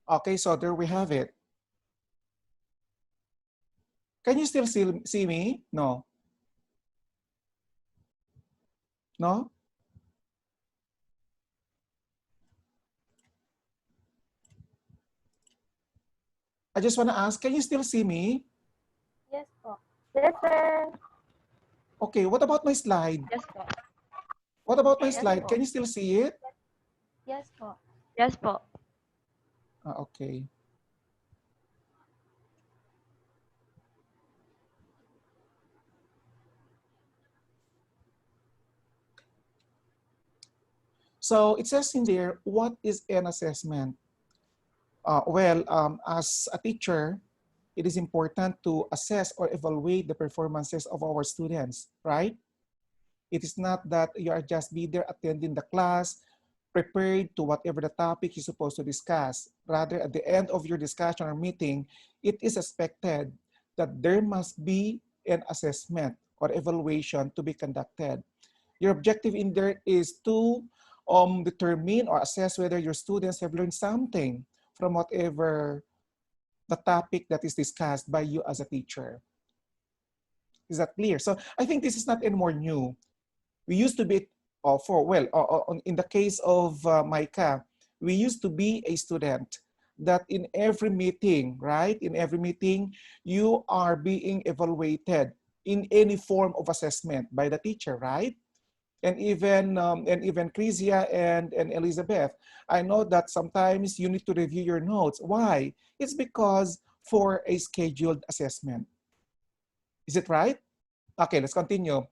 Okay, so there we have it. Can you still see me? No. No? I just want to ask, can you still see me? Yes po. Yes, sir. Okay, what about my slide? Yes po. What about my Yes slide? po. Can you still see it? Yes po. Yes po. Okay. So it says in there, what is an assessment? As a teacher, it is important to assess or evaluate the performances of our students, right? It is not that you are just be there attending the class, prepared to whatever the topic you're supposed to discuss. Rather, at the end of your discussion or meeting, it is expected that there must be an assessment or evaluation to be conducted. Your objective in there is to determine or assess whether your students have learned something from whatever the topic that is discussed by you as a teacher. Is that clear? So I think this is not anymore new. We used to be, in the case of Micah, we used to be a student that in every meeting, right? In every meeting, you are being evaluated in any form of assessment by the teacher, right? And even Crisia and Elizabeth, I know that sometimes you need to review your notes. Why? It's because for a scheduled assessment. Is it right? Okay, let's continue.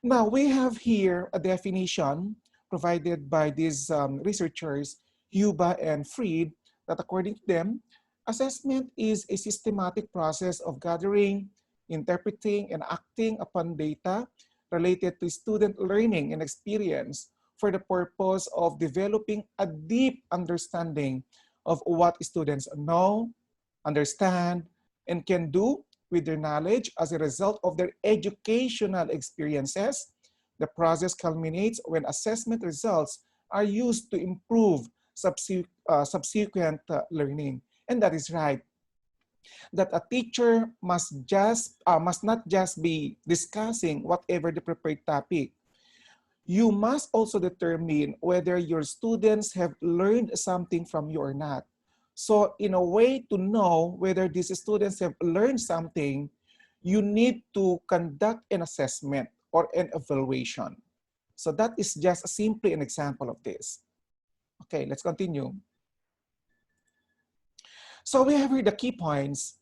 Now we have here a definition provided by these researchers, Yuba and Fried, that according to them, assessment is a systematic process of gathering, interpreting, and acting upon data related to student learning and experience for the purpose of developing a deep understanding of what students know, understand, and can do with their knowledge as a result of their educational experiences. The process culminates when assessment results are used to improve subsequent learning. And that is right, that a teacher must not just be discussing whatever the prepared topic. You must also determine whether your students have learned something from you or not. So in a way to know whether these students have learned something, you need to conduct an assessment or an evaluation. So that is just simply an example of this. Okay, let's continue. So we have here the key points.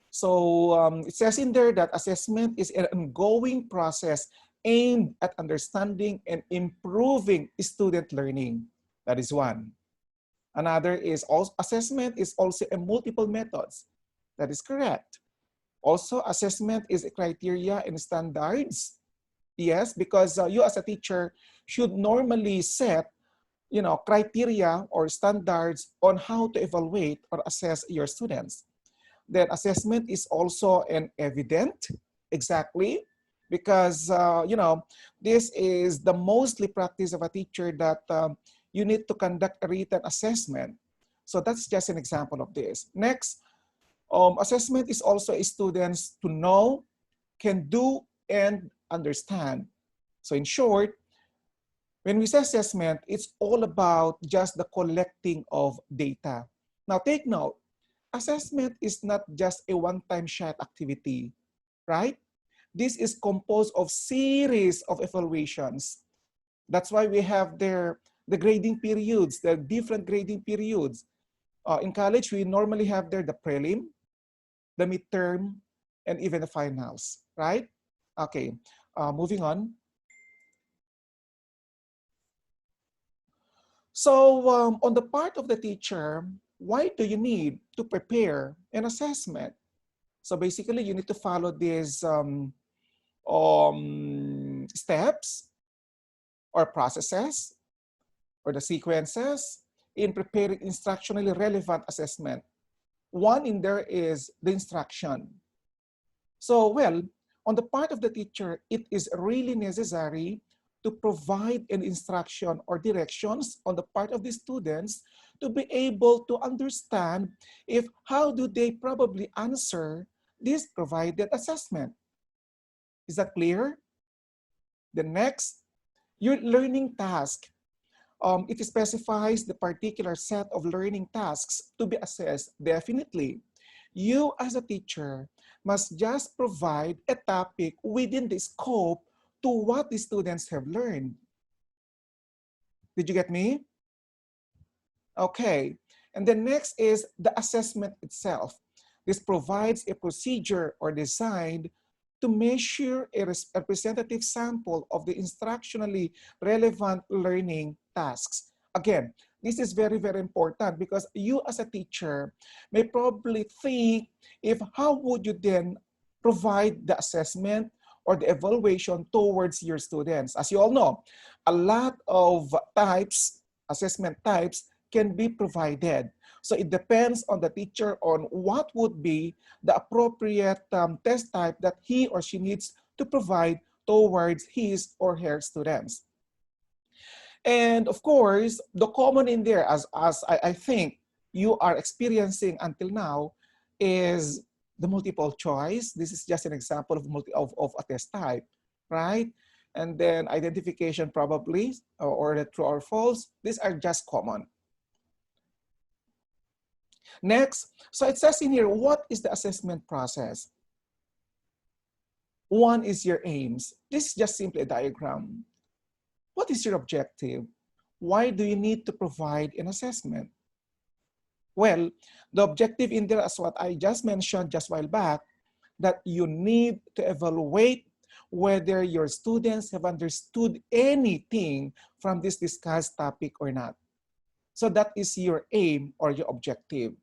So it says in there that assessment is an ongoing process aimed at understanding and improving student learning. That is one. Another is also assessment is also a multiple methods. That is correct. Also, assessment is a criteria and standards. Yes, because you as a teacher should normally set, criteria or standards on how to evaluate or assess your students. Then assessment is also an evident, exactly, because this is the mostly practice of a teacher that you need to conduct a written assessment. So that's just an example of this. Next, assessment is also a students to know, can do, and understand. So in short, when we say assessment, it's all about just the collecting of data. Now take note, assessment is not just a one-time shot activity, right? This is composed of series of evaluations. That's why we have the grading periods, the different grading periods. In college, we normally have there the prelim, the midterm, and even the finals, right? Okay, moving on. So on the part of the teacher, why do you need to prepare an assessment? So basically, you need to follow these steps or processes or the sequences in preparing instructionally relevant assessment. One in there is the instruction. So, well, on the part of the teacher, it is really necessary to provide an instruction or directions on the part of the students to be able to understand if how do they probably answer this provided assessment. Is that clear? The next, your learning task. It specifies the particular set of learning tasks to be assessed. Definitely, you as a teacher must just provide a topic within the scope to what the students have learned. Did you get me? Okay. And the next is the assessment itself. This provides a procedure or design to measure a representative sample of the instructionally relevant learning tasks. Again, this is very, very important because you as a teacher may probably think if how would you then provide the assessment or the evaluation towards your students. As you all know, a lot of assessment types can be provided. So it depends on the teacher on what would be the appropriate test type that he or she needs to provide towards his or her students. And of course, the common in there, as I think you are experiencing until now, is the multiple choice. This is just an example of a test type, right? And then identification probably, or the true or false. These are just common. Next, so it says in here, what is the assessment process? One is your aims. This is just simply a diagram. What is your objective? Why do you need to provide an assessment? Well, the objective in there is what I just mentioned just a while back, that you need to evaluate whether your students have understood anything from this discussed topic or not. So that is your aim or your objective.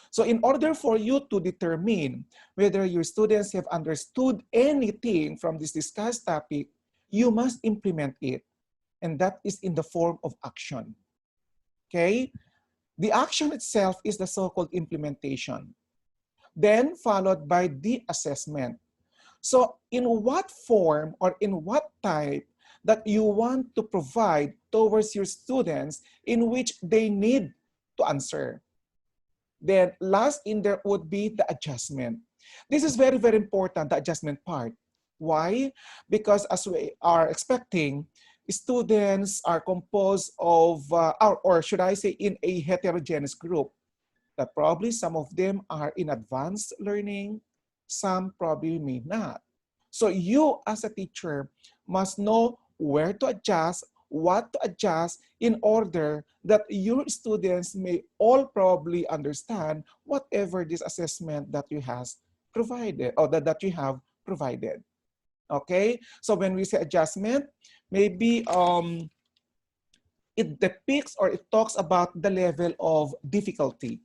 So in order for you to determine whether your students have understood anything from this discussed topic, you must implement it. And that is in the form of action. Okay? The action itself is the so-called implementation. Then followed by the assessment. So in what form or in what type that you want to provide towards your students in which they need to answer. Then last in there would be the adjustment. This is very, very important, the adjustment part. Why? Because as we are expecting, students are composed of, or should I say in a heterogeneous group, that probably some of them are in advanced learning, some probably may not. So you as a teacher must know where to adjust, what to adjust in order that your students may all probably understand whatever this assessment that you has provided or that you have provided. Okay, so when we say adjustment, maybe it depicts or it talks about the level of difficulty.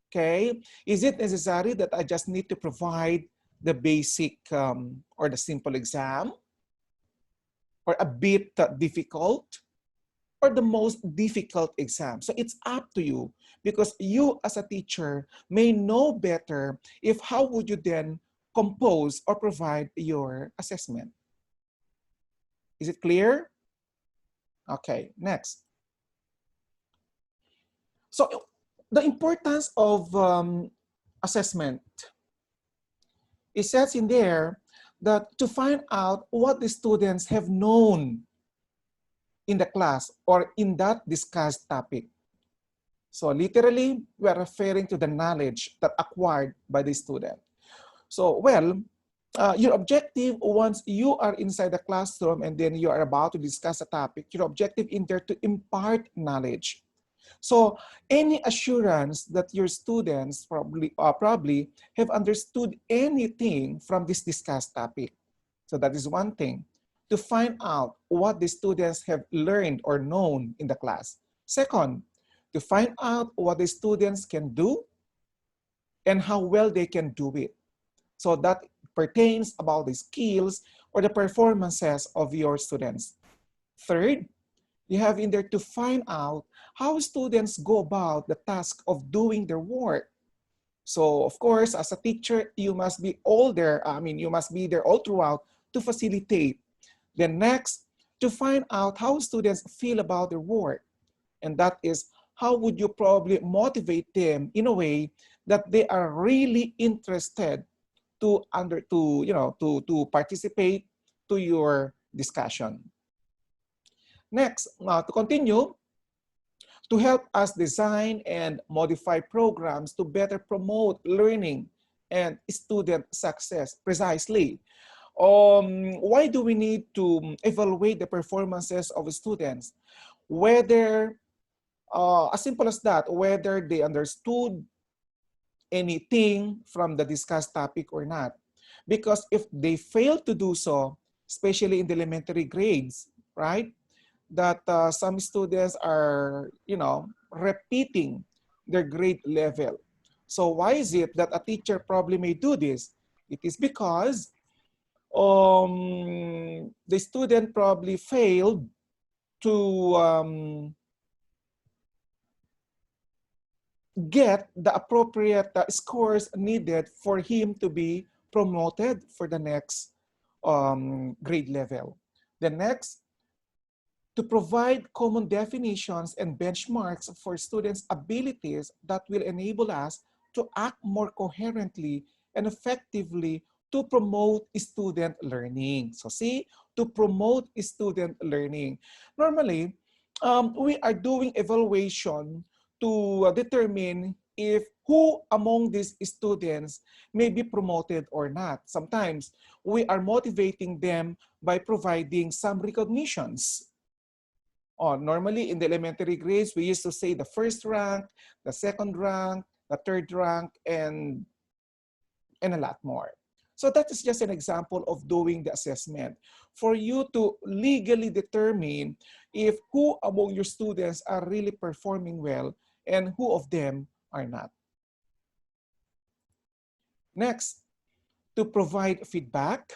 Okay, is it necessary that I just need to provide the basic or the simple exam, or a bit difficult, or the most difficult exam? So it's up to you, because you as a teacher may know better if how would you then compose or provide your assessment. Is it clear? Okay, next. So the importance of assessment, it says in there that to find out what the students have known in the class or in that discussed topic. So literally, we are referring to the knowledge that acquired by the student. So, well, your objective once you are inside the classroom and then you are about to discuss a topic, your objective in there to impart knowledge. So any assurance that your students probably have understood anything from this discussed topic. So that is one thing, to find out what the students have learned or known in the class. Second, to find out what the students can do and how well they can do it. So that pertains about the skills or the performances of your students. Third, you have in there to find out how students go about the task of doing their work. So of course, as a teacher, you must be all there. You must be there all throughout to facilitate. Then next, to find out how students feel about their work. And that is, how would you probably motivate them in a way that they are really interested to participate to your discussion. Next, to continue, to help us design and modify programs to better promote learning and student success. Precisely. Why do we need to evaluate the performances of students? Whether, as simple as that, whether they understood anything from the discussed topic or not. Because if they fail to do so, especially in the elementary grades, right, that some students are, repeating their grade level. So why is it that a teacher probably may do this? It is because the student probably failed to get the appropriate scores needed for him to be promoted for the next grade level. The next, to provide common definitions and benchmarks for students' abilities that will enable us to act more coherently and effectively to promote student learning. So see, to promote student learning. Normally, we are doing evaluation to determine if who among these students may be promoted or not. Sometimes we are motivating them by providing some recognitions. Normally in the elementary grades, we used to say the first rank, the second rank, the third rank, and a lot more. So that is just an example of doing the assessment for you to legally determine if who among your students are really performing well and who of them are not. Next, to provide feedback,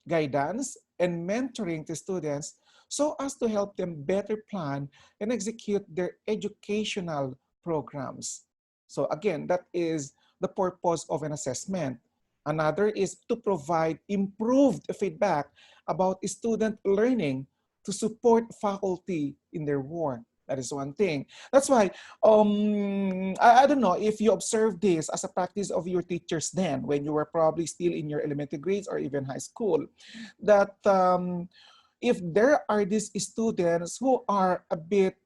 guidance, and mentoring to students so as to help them better plan and execute their educational programs. So again, that is the purpose of an assessment. Another is to provide improved feedback about student learning to support faculty in their work. That is one thing. That's why, I don't know if you observed this as a practice of your teachers then, when you were probably still in your elementary grades or even high school, that if there are these students who are a bit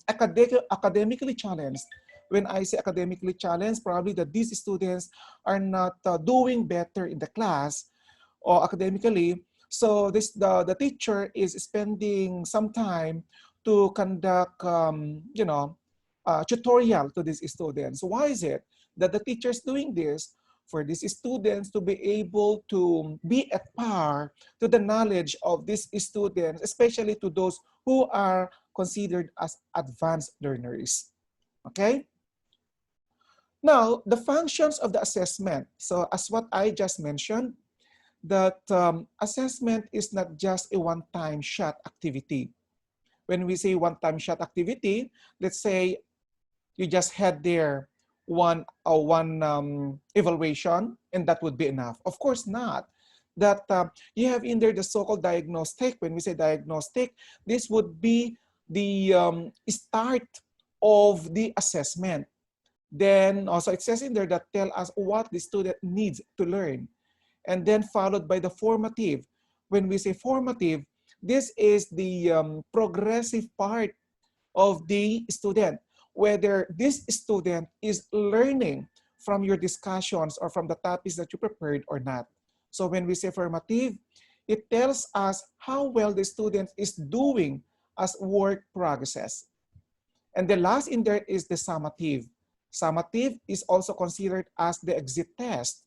academically challenged, when I say academically challenged, probably that these students are not doing better in the class or academically. So the teacher is spending some time to conduct, tutorial to these students. Why is it that the teacher is doing this? For these students to be able to be at par to the knowledge of these students, especially to those who are considered as advanced learners. Okay? Now, the functions of the assessment. So as what I just mentioned, that assessment is not just a one-time shot activity. When we say one-time shot activity, let's say you just had there one evaluation and that would be enough. Of course not. That you have in there the so-called diagnostic. When we say diagnostic, this would be the start of the assessment. Then also it says in there that tell us what the student needs to learn. And then followed by the formative. When we say formative, this is the progressive part of the student, whether this student is learning from your discussions or from the topics that you prepared or not. So when we say formative, it tells us how well the student is doing as work progresses. And the last in there is the summative. Summative is also considered as the exit test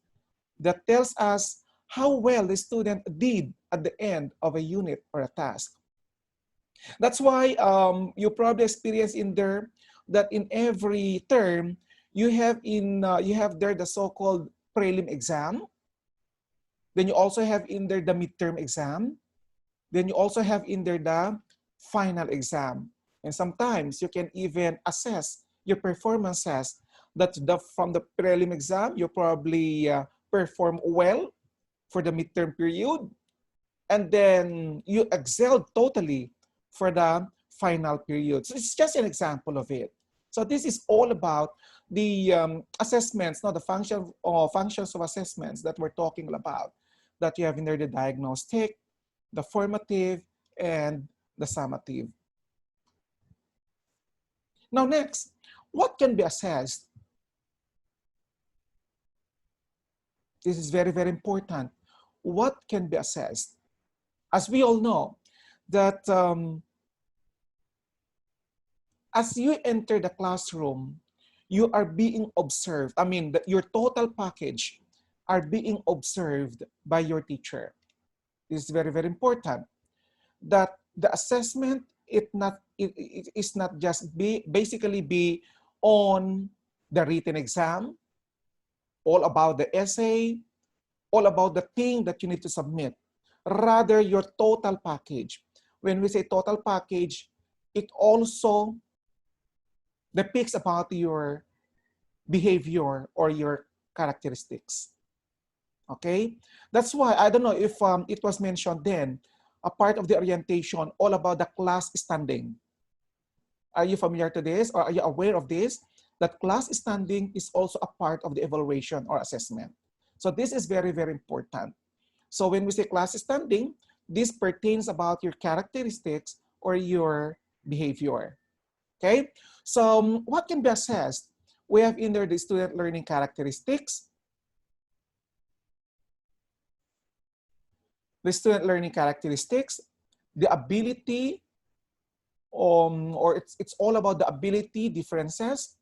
that tells us how well the student did at the end of a unit or a task. That's why you probably experience in there that in every term, you have there the so-called prelim exam. Then you also have in there the midterm exam. Then you also have in there the final exam. And sometimes you can even assess your performances. That from the prelim exam, you probably perform well for the midterm period. and then you excelled totally for the final period. So it's just an example of it. So this is all about the assessments, not the functions of assessments that we're talking about, that you have in there, the diagnostic, the formative, and the summative. Now next, what can be assessed? This is very, very important. What can be assessed? As we all know, that as you enter the classroom, you are being observed. I mean, your total package are being observed by your teacher. This is very, very important. That the assessment, it is not just basically be on the written exam, all about the essay, all about the thing that you need to submit. Rather, your total package. When we say total package, it also depicts about your behavior or your characteristics. Okay? That's why, I don't know if it was mentioned then, a part of the orientation, all about the class standing. Are you familiar to this, or are you aware of this? That class standing is also a part of the evaluation or assessment. So this is very, very important. So when we say class standing, this pertains about your characteristics or your behavior. Okay? So what can be assessed? We have in there the student learning characteristics, the ability, or it's all about the ability differences,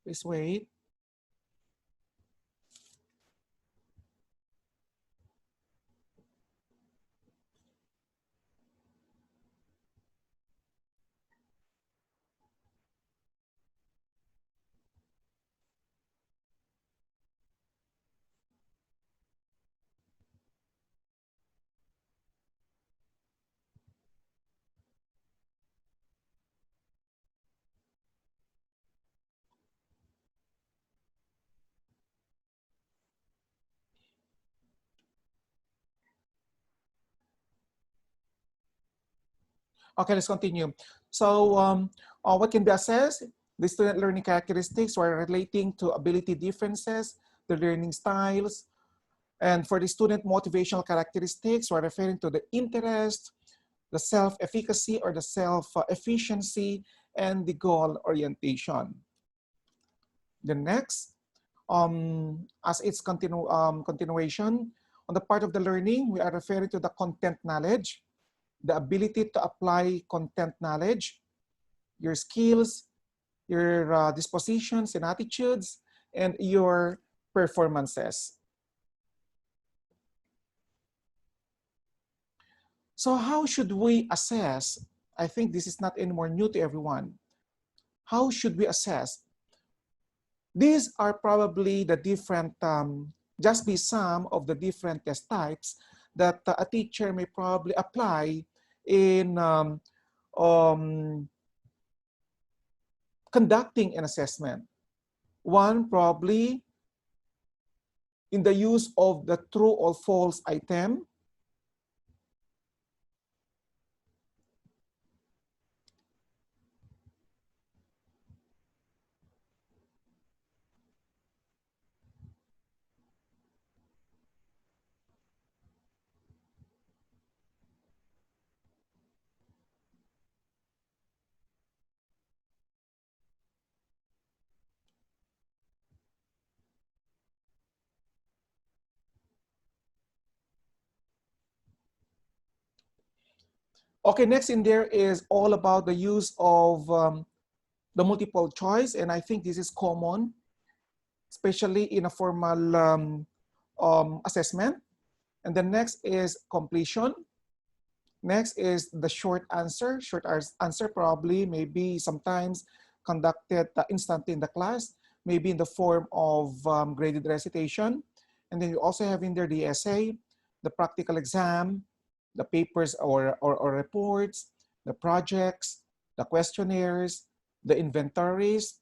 please wait. Okay, let's continue. So what can be assessed? The student learning characteristics are relating to ability differences, the learning styles, and for the student motivational characteristics, we're referring to the interest, the self-efficacy or the self-efficiency, and the goal orientation. The next, as its continuation, on the part of the learning, we are referring to the content knowledge, the ability to apply content knowledge, your skills, your dispositions and attitudes, and your performances. So how should we assess? I think this is not anymore new to everyone. How should we assess? These are probably the different, just be some of the different test types that a teacher may probably apply in conducting an assessment. One, probably in the use of the true or false item. Okay, next in there is all about the use of the multiple choice, and I think this is common, especially in a formal assessment. And the next is completion. Next is the short answer. Short answer probably maybe sometimes conducted instantly in the class, maybe in the form of graded recitation. And then you also have in there the essay, the practical exam, the papers or reports, the projects, the questionnaires, the inventories,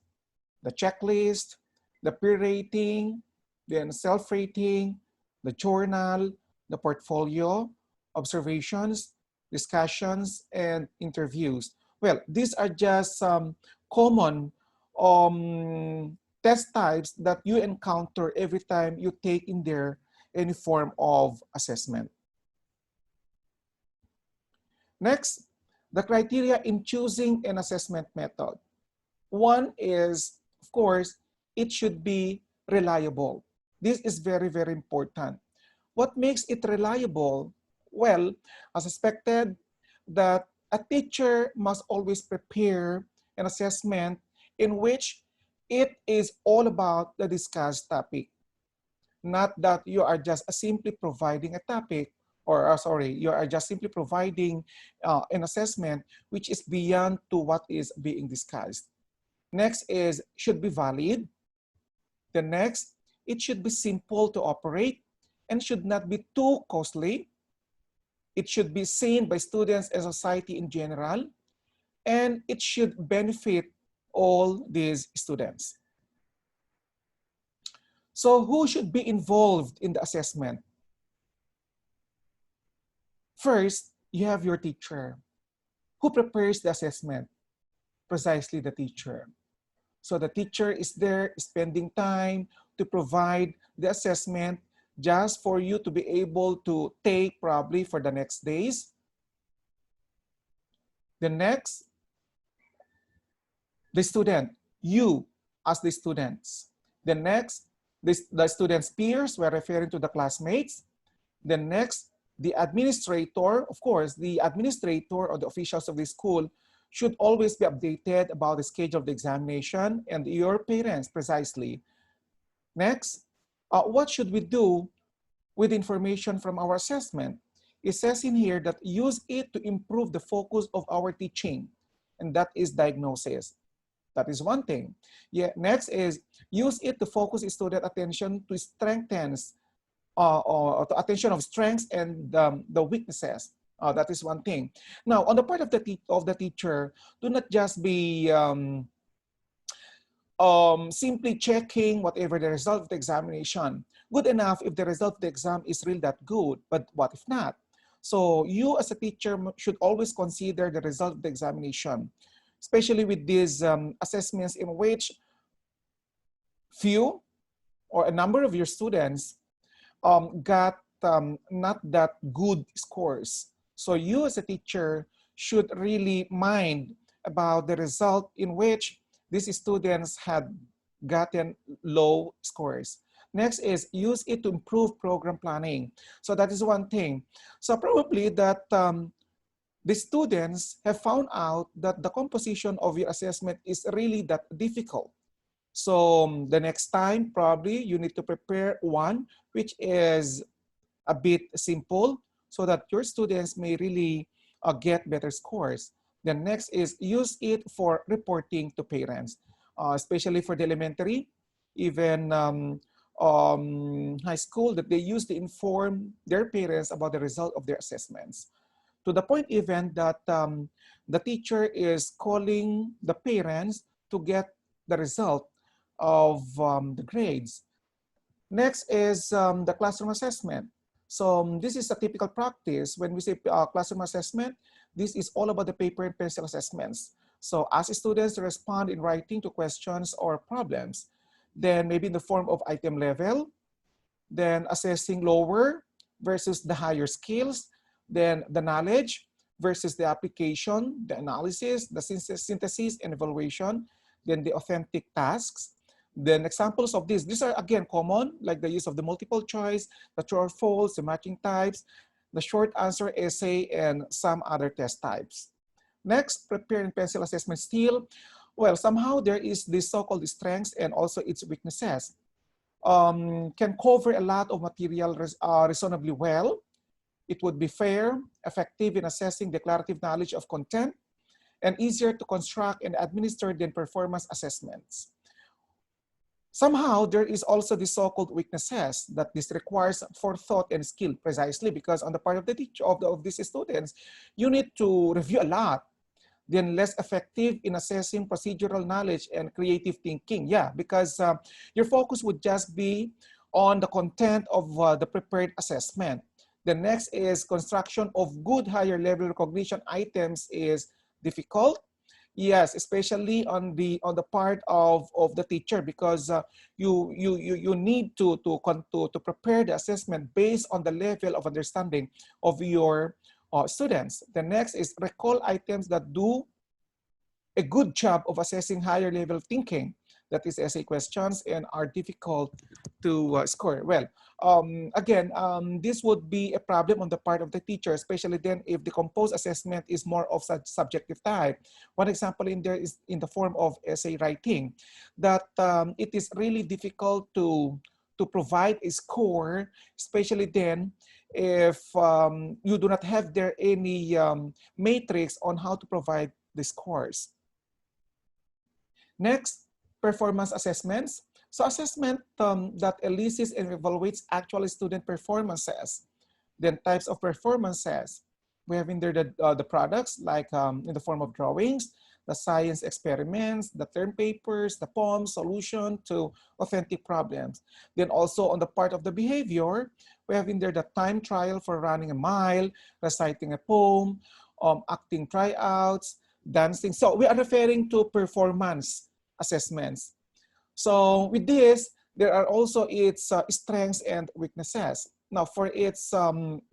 the checklist, the peer rating, then self-rating, the journal, the portfolio, observations, discussions, and interviews. Well, these are just some common test types that you encounter every time you take in there any form of assessment. Next, the criteria in choosing an assessment method. One is, of course, it should be reliable. This is very, very important. What makes it reliable? Well, as expected, that a teacher must always prepare an assessment in which it is all about the discussed topic. Not that you are just simply providing a topic, or sorry, you are just simply providing an assessment which is beyond to what is being discussed. Next is should be valid. The next, it should be simple to operate and should not be too costly. It should be seen by students and society in general, and it should benefit all these students. So who should be involved in the assessment? First, you have your teacher. Who prepares the assessment? Precisely the teacher. So the teacher is there spending time to provide the assessment just for you to be able to take probably for the next days. The next, the student, you as the students. The next, the student's peers, we're referring to the classmates. The next, the administrator, of course, the administrator or the officials of the school should always be updated about the schedule of the examination, and your parents precisely. Next, what should we do with information from our assessment? It says in here that use it to improve the focus of our teaching, and that is diagnosis. That is one thing. Yeah. Next is use it to focus student attention to strengthens or to attention of strengths and the weaknesses. That is one thing. Now, on the part of the teacher, do not just be simply checking whatever the result of the examination. Good enough if the result of the exam is really that good, but what if not? So you as a teacher should always consider the result of the examination, especially with these assessments in which few or a number of your students got not that good scores. So you as a teacher should really mind about the result in which these students had gotten low scores. Next is use it to improve program planning. So that is one thing. So probably that the students have found out that the composition of your assessment is really that difficult. So the next time, probably you need to prepare one which is a bit simple so that your students may really get better scores. The next is use it for reporting to parents, especially for the elementary, even high school, that they use to inform their parents about the result of their assessments. To the point even that the teacher is calling the parents to get the result of the grades. Next is the classroom assessment. So this is a typical practice. When we say classroom assessment, this is all about the paper and pencil assessments. So as students respond in writing to questions or problems, then maybe in the form of item level, then assessing lower versus the higher skills, then the knowledge versus the application, the analysis, the synthesis and evaluation, then the authentic tasks. Then examples of these are again common, like the use of the multiple choice, the true or false, the matching types, the short answer essay, and some other test types. Next, prepare and pencil assessment still. Well, somehow there is this so-called strengths and also its weaknesses. Can cover a lot of material reasonably well. It would be fair, effective in assessing declarative knowledge of content, and easier to construct and administer than performance assessments. Somehow, there is also the so-called weaknesses that this requires forethought and skill, precisely because on the part of the teacher of these students, you need to review a lot, then less effective in assessing procedural knowledge and creative thinking. Yeah, because your focus would just be on the content of the prepared assessment. The next is construction of good higher level recognition items is difficult. Yes, especially on the part of the teacher, because you need to prepare the assessment based on the level of understanding of your students. The next is recall items that do a good job of assessing higher level thinking. That is essay questions and are difficult to score. Well, again, this would be a problem on the part of the teacher, especially then if the composed assessment is more of such subjective type. One example in there is in the form of essay writing, that it is really difficult to provide a score, especially then if you do not have there any matrix on how to provide the scores. Next, performance assessments. So assessment that elicits and evaluates actual student performances. Then types of performances. We have in there the products like in the form of drawings, the science experiments, the term papers, the poems, solution to authentic problems. Then also on the part of the behavior, we have in there the time trial for running a mile, reciting a poem, acting tryouts, dancing. So we are referring to performance assessments. So with this, there are also its strengths and weaknesses. Now for its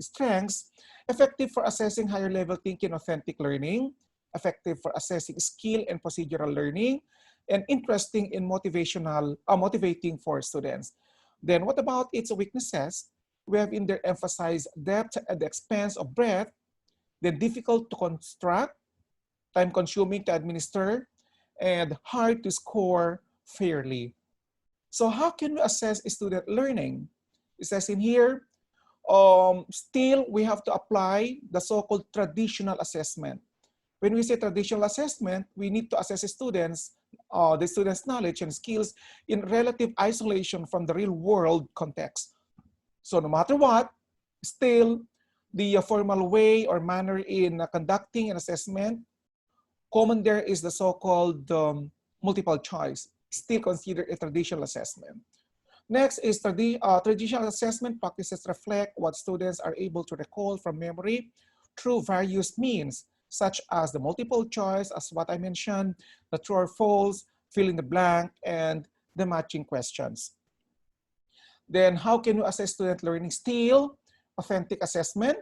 strengths, effective for assessing higher level thinking, authentic learning, effective for assessing skill and procedural learning, and interesting in motivating for students. Then what about its weaknesses? We have in there emphasized depth at the expense of breadth, then difficult to construct, time consuming to administer, and hard to score fairly. So how can we assess student learning? It says in here, still we have to apply the so-called traditional assessment. When we say traditional assessment, we need to assess the students' knowledge and skills in relative isolation from the real world context. So no matter what, still the formal way or manner in conducting an assessment, common there is the so-called multiple choice, still considered a traditional assessment. Next is traditional assessment practices reflect what students are able to recall from memory through various means, such as the multiple choice, as what I mentioned, the true or false, fill in the blank, and the matching questions. Then how can you assess student learning? Still, authentic assessment.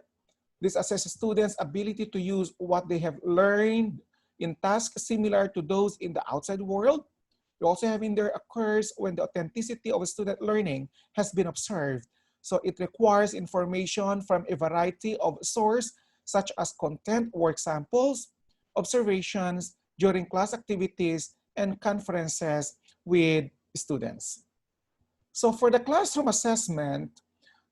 This assesses students' ability to use what they have learned in tasks similar to those in the outside world. We also have in there occurs when the authenticity of student learning has been observed. So it requires information from a variety of sources, such as content, work samples, observations during class activities, and conferences with students. So for the classroom assessment,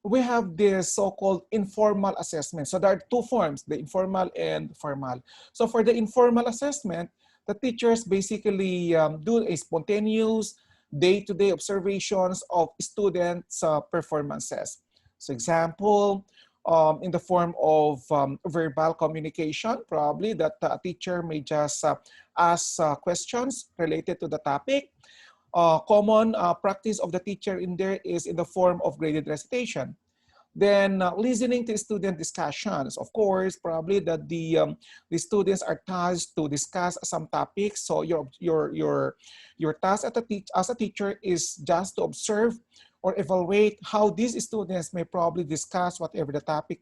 we have this so-called informal assessment. So there are two forms, the informal and formal. So for the informal assessment, the teachers basically do a spontaneous day-to-day observations of students' performances. So example, in the form of verbal communication, probably that a teacher may just ask questions related to the topic. Common practice of the teacher in there is in the form of graded recitation. Then listening to student discussions. Of course, probably that the students are tasked to discuss some topics. So your task as a teacher is just to observe or evaluate how these students may probably discuss whatever the topic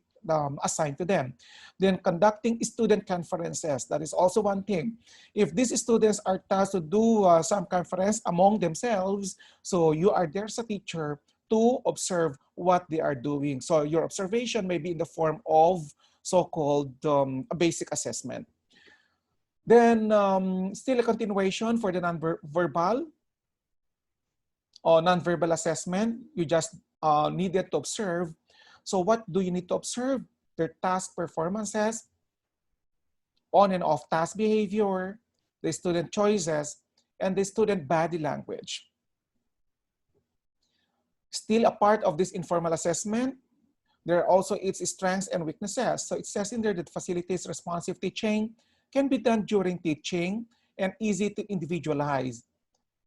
assigned to them. Then conducting student conferences. That is also one thing. If these students are tasked to do some conference among themselves, so you are there as a teacher to observe what they are doing. So your observation may be in the form of so-called a basic assessment. Then still a continuation for the non-verbal or non-verbal assessment. You just needed to observe. So what do you need to observe? Their task performances, on and off task behavior, the student choices, and the student body language. Still a part of this informal assessment, there are also its strengths and weaknesses. So it says in there that facilitates responsive teaching, can be done during teaching, and easy to individualize.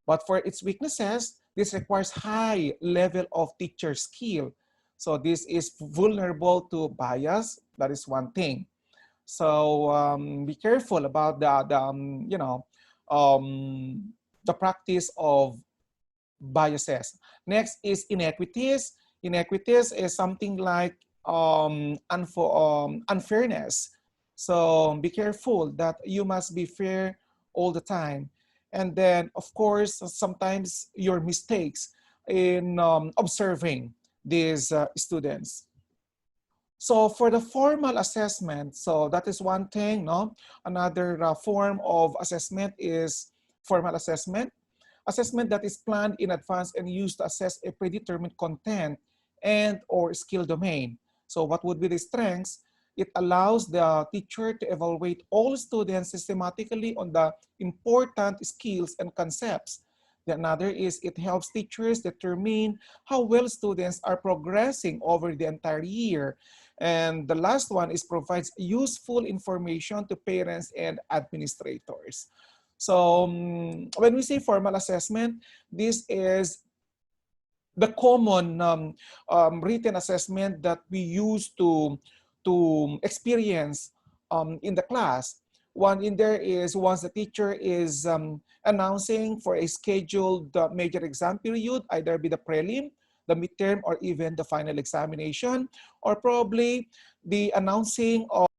But for its weaknesses, this requires high level of teacher skill. So this is vulnerable to bias. That is one thing. So be careful about the practice of biases. Next is inequities. Inequities is something like unfairness. So be careful that you must be fair all the time. And then, of course, sometimes your mistakes in observing these students. So for the formal assessment, so that is one thing, no? Another form of assessment is formal assessment. Assessment that is planned in advance and used to assess a predetermined content and or skill domain. So what would be the strengths? It allows the teacher to evaluate all students systematically on the important skills and concepts. The another is it helps teachers determine how well students are progressing over the entire year. And the last one is provides useful information to parents and administrators. So when we say formal assessment, this is the common written assessment that we use to experience in the class. One in there is once the teacher is announcing for a scheduled major exam period, either be the prelim, the midterm, or even the final examination, or probably the announcing of